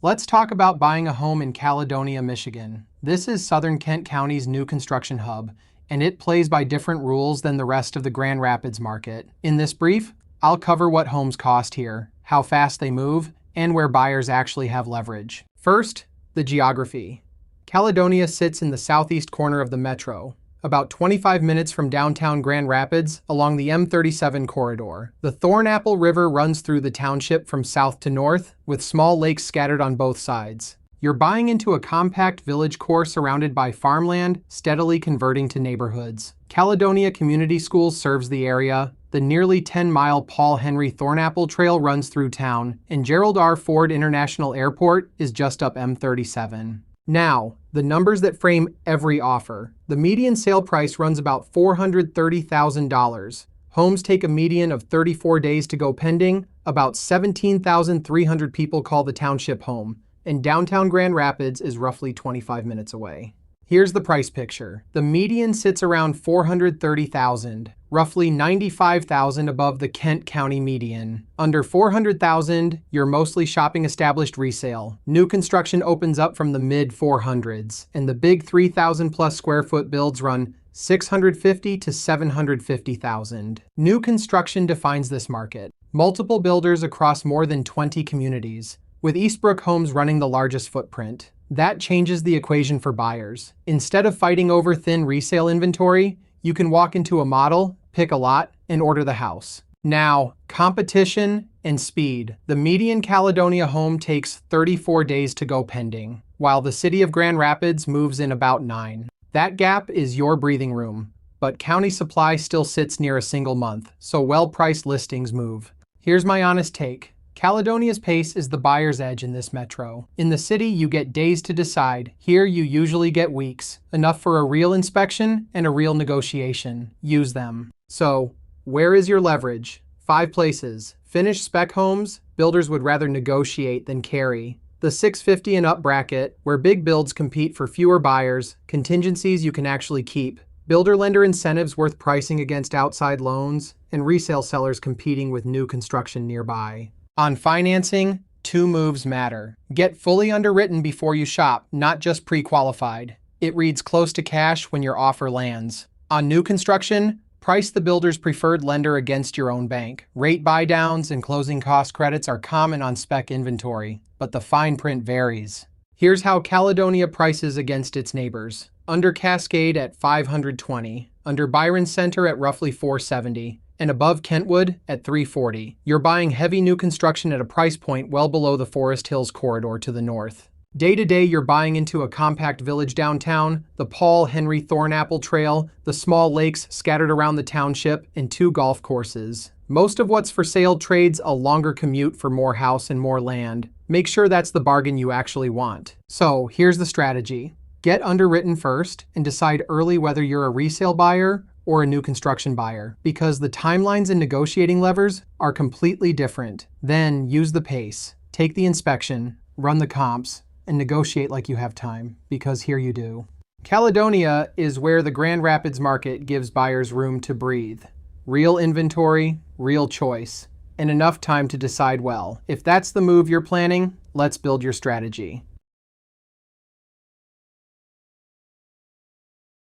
Let's talk about buying a home in Caledonia, Michigan. This is southern Kent County's new construction hub, and it plays by different rules than the rest of the Grand Rapids market. In this brief, I'll cover what homes cost here, how fast they move, and where buyers actually have leverage. First, the geography. Caledonia sits in the southeast corner of the metro, about 25 minutes from downtown Grand Rapids along the M37 corridor. The Thornapple River runs through the township from south to north, with small lakes scattered on both sides. You're buying into a compact village core surrounded by farmland, steadily converting to neighborhoods. Caledonia Community Schools serves the area. The nearly 10-mile Paul Henry Thornapple Trail runs through town, and Gerald R. Ford International Airport is just up M37. Now, the numbers that frame every offer. The median sale price runs about $430,000. Homes take a median of 34 days to go pending. About 17,300 people call the township home, and downtown Grand Rapids is roughly 25 minutes away. Here's the price picture. The median sits around $430,000, roughly $95,000 above the Kent County median. Under $400,000, you're mostly shopping established resale. New construction opens up from the mid-400s, and the big 3,000 plus square foot builds run $650,000 to $750,000. New construction defines this market. Multiple builders across more than 20 communities, with Eastbrook Homes running the largest footprint. That changes the equation for buyers. Instead of fighting over thin resale inventory, you can walk into a model, pick a lot, and order the house. Now, competition and speed. The median Caledonia home takes 34 days to go pending, while the city of Grand Rapids moves in about 9. That gap is your breathing room, but county supply still sits near a single month, so well-priced listings move. Here's my honest take. Caledonia's pace is the buyer's edge in this metro. In the city, you get days to decide. Here, you usually get weeks, enough for a real inspection and a real negotiation. Use them. So, where is your leverage? 5 places. Finished spec homes, builders would rather negotiate than carry. The 650 and up bracket, where big builds compete for fewer buyers, contingencies you can actually keep. Builder-lender incentives worth pricing against outside loans, and resale sellers competing with new construction nearby. On financing, 2 moves matter. Get fully underwritten before you shop, not just pre-qualified. It reads close to cash when your offer lands. On new construction, price the builder's preferred lender against your own bank. Rate buydowns and closing cost credits are common on spec inventory, but the fine print varies. Here's how Caledonia prices against its neighbors. Under Cascade at $520, under Byron Center at roughly $470, and above Kentwood at $340. You're buying heavy new construction at a price point well below the Forest Hills corridor to the north. Day to day, you're buying into a compact village downtown, the Paul Henry Thornapple Trail, the small lakes scattered around the township, and 2 golf courses. Most of what's for sale trades a longer commute for more house and more land. Make sure that's the bargain you actually want. So here's the strategy. Get underwritten first and decide early whether you're a resale buyer or a new construction buyer, because the timelines and negotiating levers are completely different. Then use the pace, take the inspection, run the comps, and negotiate like you have time, because here you do. Caledonia is where the Grand Rapids market gives buyers room to breathe. Real inventory, real choice, and enough time to decide well. If that's the move you're planning, let's build your strategy.